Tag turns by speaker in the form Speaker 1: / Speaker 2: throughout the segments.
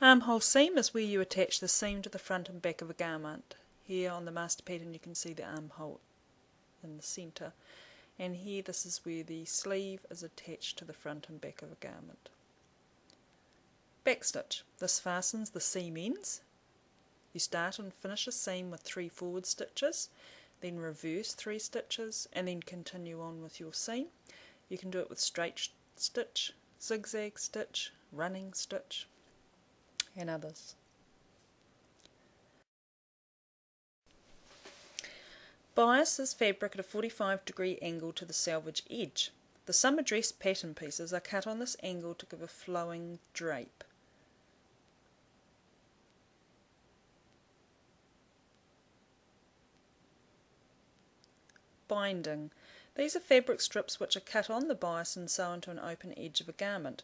Speaker 1: Armhole seam is where you attach the seam to the front and back of a garment. Here on the master pattern you can see the armhole in the centre, and here this is where the sleeve is attached to the front and back of a garment. Backstitch. This fastens the seam ends. You start and finish a seam with 3 forward stitches, then reverse 3 stitches, and then continue on with your seam. You can do it with straight stitch, zigzag stitch, running stitch, and others. Bias is fabric at a 45-degree angle to the selvage edge. The summer dress pattern pieces are cut on this angle to give a flowing drape. Binding. These are fabric strips which are cut on the bias and sewn to an open edge of a garment.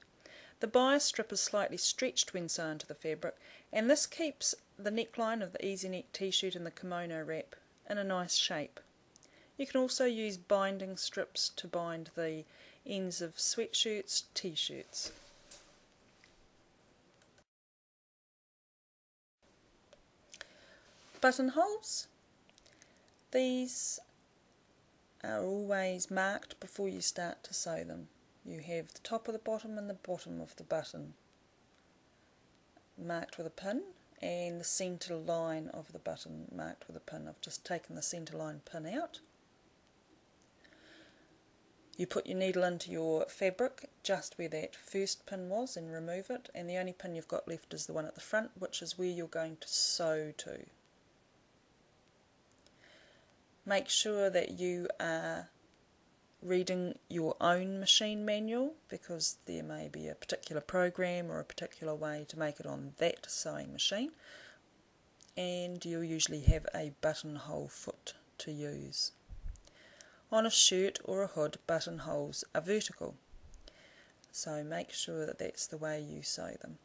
Speaker 1: The bias strip is slightly stretched when sewn to the fabric, and this keeps the neckline of the easy neck t-shirt and the kimono wrap in a nice shape. You can also use binding strips to bind the ends of sweatshirts, t-shirts. Buttonholes. These are always marked before you start to sew them. You have the top of the bottom and the bottom of the button marked with a pin, and the centre line of the button marked with a pin. I've just taken the centre line pin out. You put your needle into your fabric just where that first pin was and remove it, and the only pin you've got left is the one at the front, which is where you're going to sew to. Make sure that you are reading your own machine manual, because there may be a particular program or a particular way to make it on that sewing machine, and you'll usually have a buttonhole foot to use. On a shirt or a hood, buttonholes are vertical, so make sure that that's the way you sew them.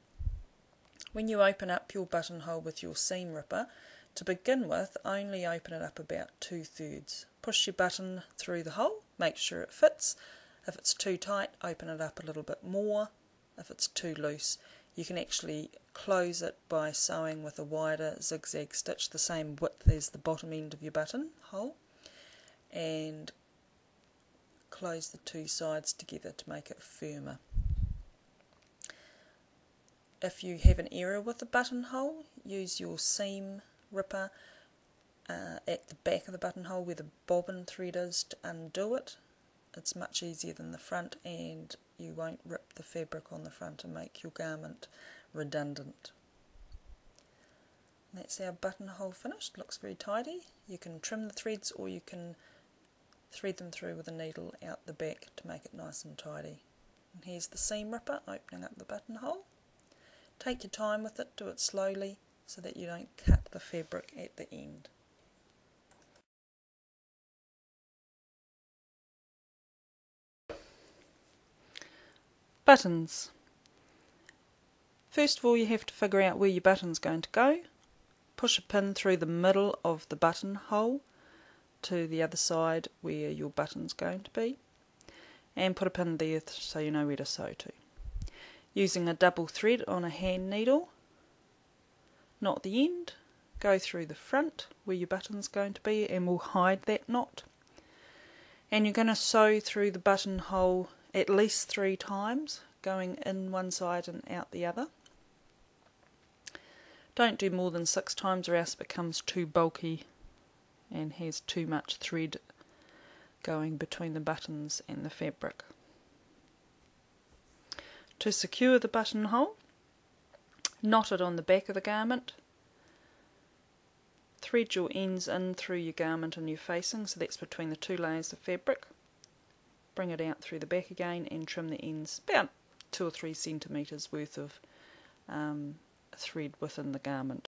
Speaker 1: When you open up your buttonhole with your seam ripper, to begin with, only open it up about 2/3. Push your button through the hole, make sure it fits. If it's too tight, open it up a little bit more. If it's too loose, you can actually close it by sewing with a wider zigzag stitch the same width as the bottom end of your buttonhole, and close the two sides together to make it firmer. If you have an error with the buttonhole, use your seam ripper at the back of the buttonhole where the bobbin thread is to undo it. It's much easier than the front, and you won't rip the fabric on the front and make your garment redundant. And that's our buttonhole finished. Looks very tidy. You can trim the threads, or you can thread them through with a needle out the back to make it nice and tidy. And here's the seam ripper opening up the buttonhole. Take your time with it, do it slowly so that you don't cut the fabric at the end. Buttons. First of all, you have to figure out where your button's going to go. Push a pin through the middle of the buttonhole to the other side where your button's going to be, and put a pin there so you know where to sew to. Using a double thread on a hand needle, knot the end, go through the front where your button's going to be, and we'll hide that knot. And you're going to sew through the buttonhole at least 3 times, going in one side and out the other. Don't do more than 6 times, or else it becomes too bulky and has too much thread going between the buttons and the fabric. To secure the buttonhole, knot it on the back of the garment. Thread your ends in through your garment and your facing, so that's between the 2 layers of fabric. Bring it out through the back again and trim the ends, about 2 or 3 centimetres worth of thread within the garment.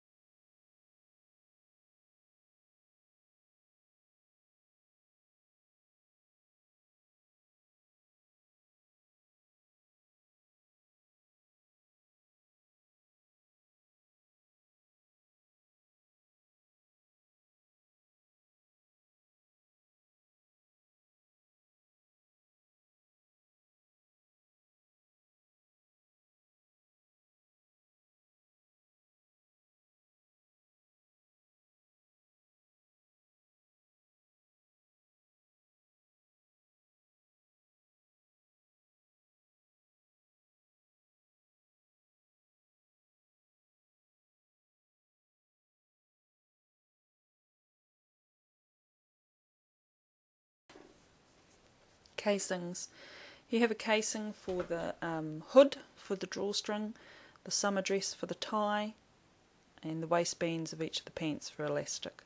Speaker 1: Casings. You have a casing for the hood, for the drawstring, the summer dress for the tie, and the waistbands of each of the pants for elastic.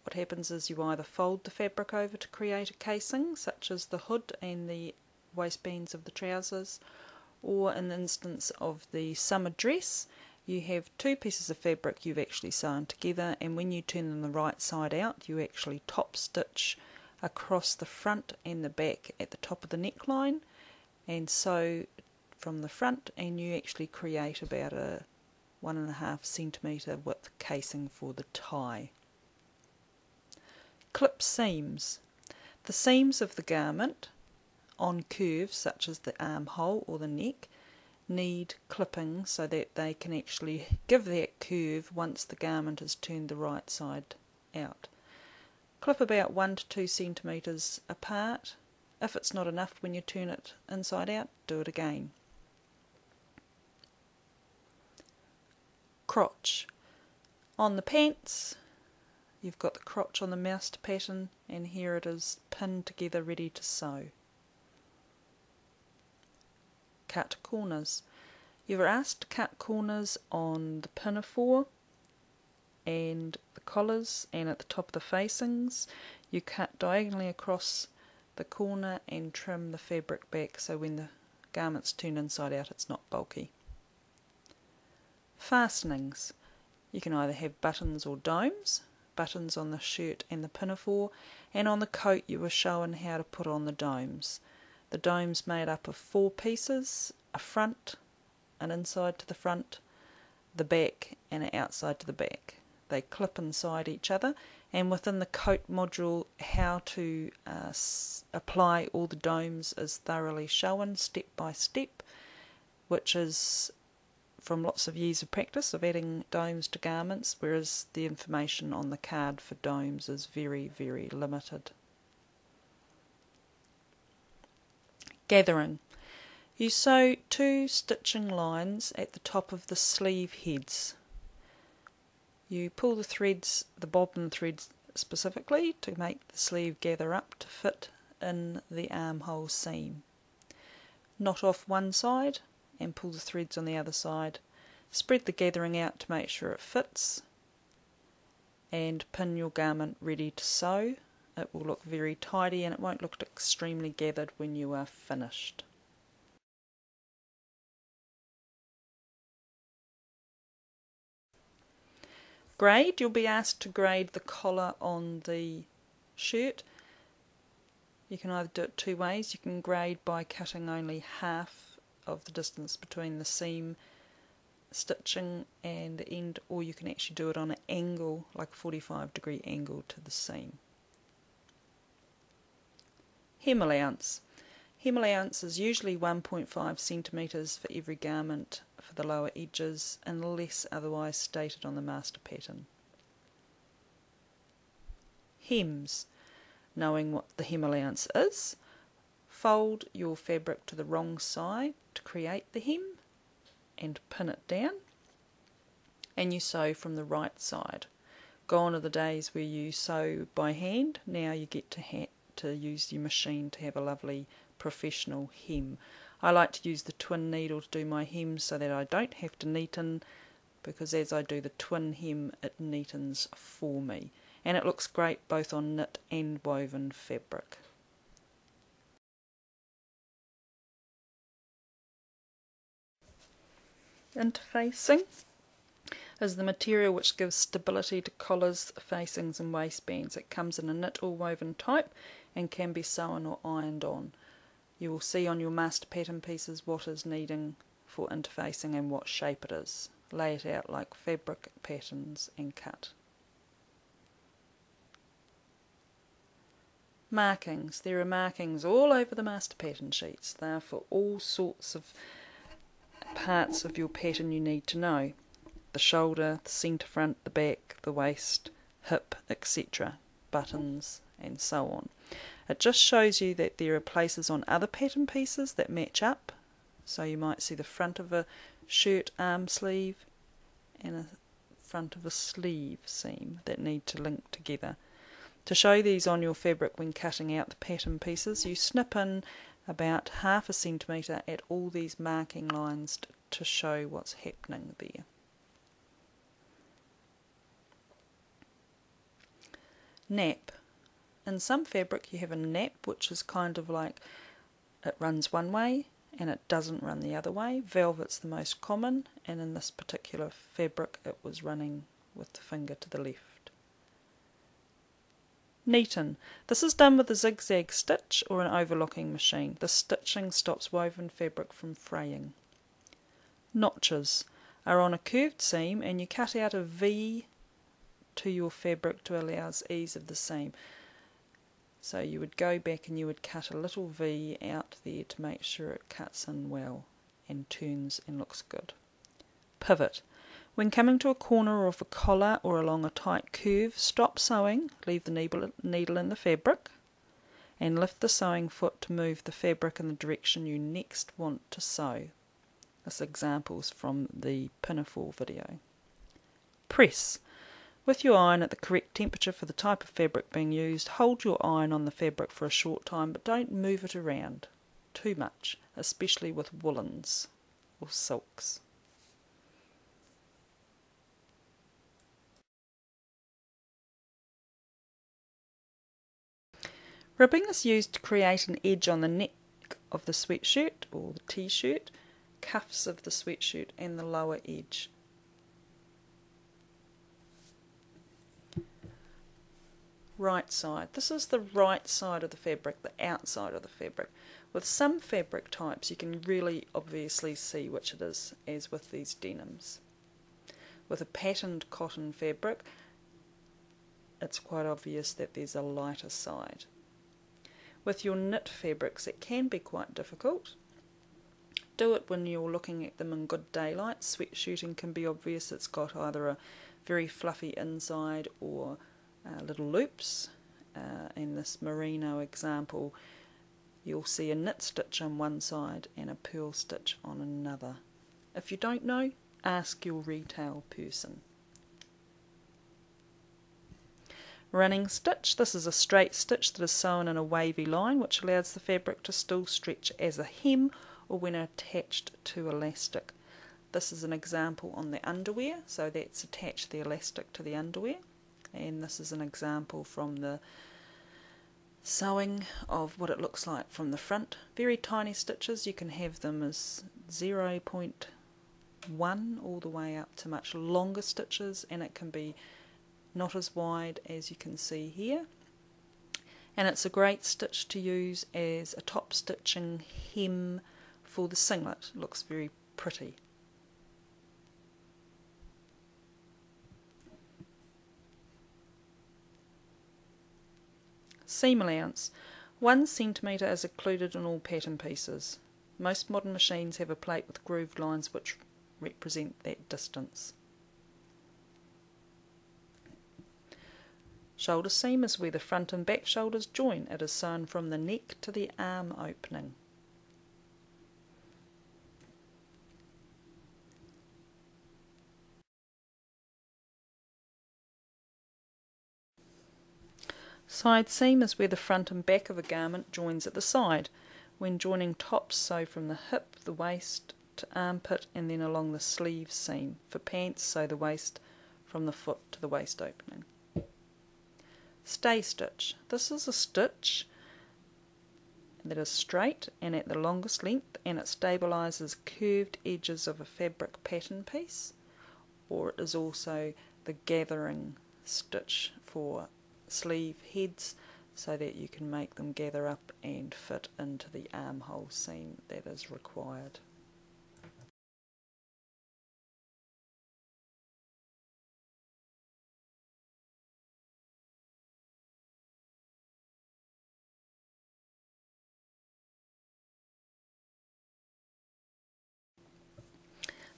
Speaker 1: What happens is you either fold the fabric over to create a casing, such as the hood and the waistbands of the trousers, or in the instance of the summer dress, you have two pieces of fabric you've actually sewn together, and when you turn them the right side out, you actually top stitch across the front and the back at the top of the neckline, and sew from the front, and you actually create about a 1.5 centimetre width casing for the tie. Clip seams. The seams of the garment on curves such as the armhole or the neck need clipping so that they can actually give that curve once the garment is turned the right side out. Clip about 1 to 2 centimetres apart. If it's not enough when you turn it inside out, do it again. Crotch. On the pants, you've got the crotch on the moused pattern, and here it is pinned together ready to sew. Cut corners. You are asked to cut corners on the pinafore and the collars, and at the top of the facings. You cut diagonally across the corner and trim the fabric back so when the garment's turned inside out it's not bulky. Fastenings. You can either have buttons or domes. Buttons on the shirt and the pinafore, and on the coat you were shown how to put on the domes. The domes made up of 4 pieces, a front, an inside to the front, the back and an outside to the back. They clip inside each other, and within the coat module how to apply all the domes is thoroughly shown step by step, which is from lots of years of practice of adding domes to garments, whereas the information on the card for domes is very, very limited. Gathering. You sew 2 stitching lines at the top of the sleeve heads. You pull the threads, the bobbin threads specifically, to make the sleeve gather up to fit in the armhole seam. Knot off one side and pull the threads on the other side. Spread the gathering out to make sure it fits, and pin your garment ready to sew. It will look very tidy and it won't look extremely gathered when you are finished. Grade. You'll be asked to grade the collar on the shirt. You can either do it 2 ways. You can grade by cutting only half of the distance between the seam stitching and the end, or you can actually do it on an angle, like a 45-degree angle to the seam. Hem allowance. Hem allowance is usually 1.5 centimetres for every garment for the lower edges, unless otherwise stated on the master pattern. Hems. Knowing what the hem allowance is, fold your fabric to the wrong side to create the hem and pin it down, and you sew from the right side. Gone are the days where you sew by hand. Now you get to use your machine to have a lovely professional hem. I like to use the twin needle to do my hems so that I don't have to neaten, because as I do the twin hem it neatens for me, and it looks great both on knit and woven fabric. Interfacing is the material which gives stability to collars, facings and waistbands. It comes in a knit or woven type and can be sewn or ironed on. You will see on your master pattern pieces what is needing for interfacing and what shape it is. Lay it out like fabric patterns and cut. Markings. There are markings all over the master pattern sheets. They are for all sorts of parts of your pattern you need to know. The shoulder, the centre front, the back, the waist, hip, etc. Buttons and so on. It just shows you that there are places on other pattern pieces that match up. So you might see the front of a shirt arm sleeve and a front of a sleeve seam that need to link together. To show these on your fabric when cutting out the pattern pieces, you snip in about 1/2 centimetre at all these marking lines to show what's happening there. Nap. In some fabric you have a nap which is kind of like it runs one way and it doesn't run the other way. Velvet's the most common, and in this particular fabric it was running with the finger to the left. Neaten. This is done with a zigzag stitch or an overlocking machine. The stitching stops woven fabric from fraying. Notches are on a curved seam and you cut out a V to your fabric to allow ease of the seam. So you would go back and you would cut a little V out there to make sure it cuts in well and turns and looks good. Pivot. When coming to a corner of a collar or along a tight curve, stop sewing, leave the needle in the fabric, and lift the sewing foot to move the fabric in the direction you next want to sew. This example's from the pinafore video. Press. With your iron at the correct temperature for the type of fabric being used, hold your iron on the fabric for a short time, but don't move it around too much, especially with woolens or silks. Ribbing is used to create an edge on the neck of the sweatshirt or the t-shirt, cuffs of the sweatshirt and the lower edge. Right side. This is the right side of the fabric, the outside of the fabric. With some fabric types you can really obviously see which it is, as with these denims. With a patterned cotton fabric it's quite obvious that there's a lighter side. With your knit fabrics it can be quite difficult. Do it when you're looking at them in good daylight. Sweatshirting can be obvious, it's got either a very fluffy inside or little loops. In this merino example you'll see a knit stitch on one side and a purl stitch on another. If you don't know, ask your retail person. Running stitch. This is a straight stitch that is sewn in a wavy line which allows the fabric to still stretch as a hem or when attached to elastic. This is an example on the underwear, so that's attached the elastic to the underwear. And this is an example from the sewing of what it looks like from the front. Very tiny stitches, you can have them as 0.1 all the way up to much longer stitches, and it can be not as wide as you can see here. And it's a great stitch to use as a top stitching hem for the singlet. It looks very pretty. Seam allowance. 1 centimetre is included in all pattern pieces. Most modern machines have a plate with grooved lines which represent that distance. Shoulder seam is where the front and back shoulders join. It is sewn from the neck to the arm opening. Side seam is where the front and back of a garment joins at the side. When joining tops, sew from the hip, the waist to armpit and then along the sleeve seam. For pants, sew the waist from the foot to the waist opening. Stay stitch. This is a stitch that is straight and at the longest length, and it stabilises curved edges of a fabric pattern piece, or it is also the gathering stitch for sleeve heads so that you can make them gather up and fit into the armhole seam that is required.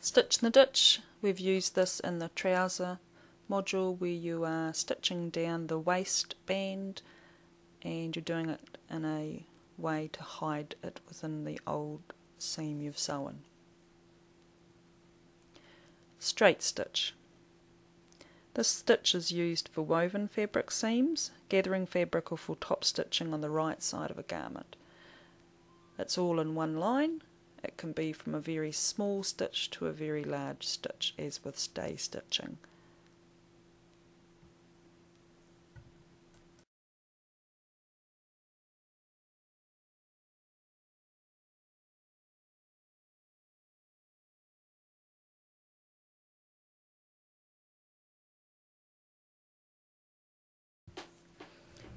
Speaker 1: Stitch in the ditch. We've used this in the trouser module where you are stitching down the waistband and you're doing it in a way to hide it within the old seam you've sewn. Straight stitch. This stitch is used for woven fabric seams, gathering fabric, or for top stitching on the right side of a garment. It's all in one line. It can be from a very small stitch to a very large stitch, as with stay stitching.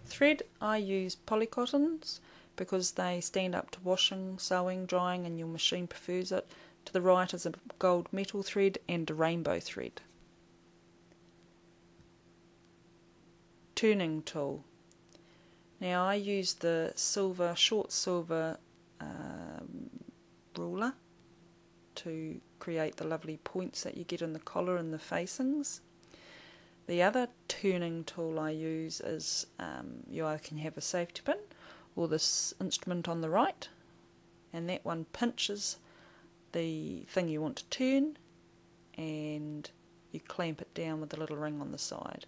Speaker 1: Thread, I use polycottons because they stand up to washing, sewing, drying, and your machine prefers it. To the right is a gold metal thread and a rainbow thread. Turning tool. Now I use the short silver ruler to create the lovely points that you get in the collar and the facings. The other turning tool I use is you either can have a safety pin or this instrument on the right, and that one pinches the thing you want to turn and you clamp it down with the little ring on the side.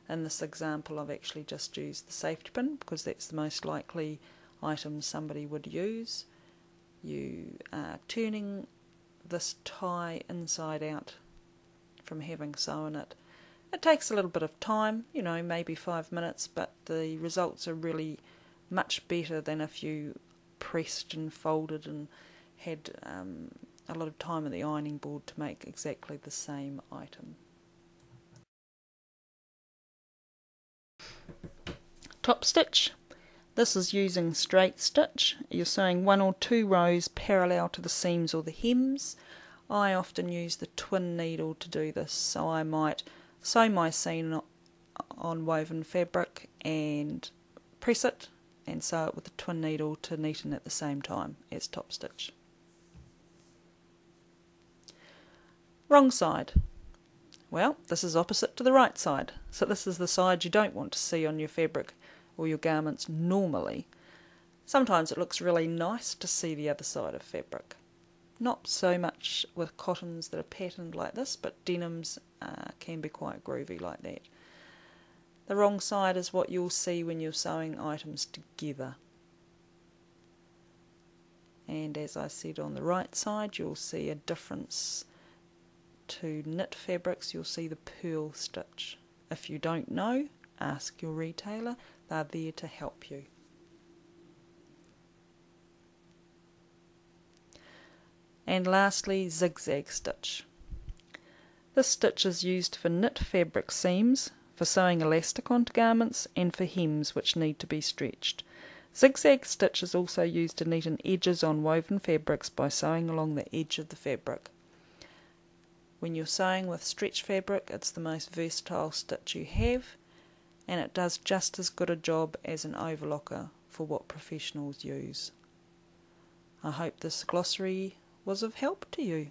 Speaker 1: In this example I've actually just used the safety pin because that's the most likely item somebody would use. You are turning this tie inside out from having sewn it. It takes a little bit of time, you know, maybe 5 minutes, but the results are really much better than if you pressed and folded and had a lot of time at the ironing board to make exactly the same item. Top stitch. This is using straight stitch. You're sewing 1 or 2 rows parallel to the seams or the hems. I often use the twin needle to do this, so I might sew my seam on woven fabric and press it and sew it with the twin needle to neaten at the same time as top stitch. Wrong side. Well, this is opposite to the right side, so this is the side you don't want to see on your fabric or your garments normally. Sometimes it looks really nice to see the other side of fabric. Not so much with cottons that are patterned like this, but denims can be quite groovy like that. The wrong side is what you'll see when you're sewing items together. And as I said, on the right side you'll see a difference to knit fabrics. You'll see the purl stitch. If you don't know, ask your retailer. They're there to help you. And lastly, zigzag stitch. This stitch is used for knit fabric seams, for sewing elastic onto garments, and for hems which need to be stretched. Zigzag stitch is also used to neaten edges on woven fabrics by sewing along the edge of the fabric. When you're sewing with stretch fabric, it's the most versatile stitch you have, and it does just as good a job as an overlocker for what professionals use. I hope this glossary was of help to you.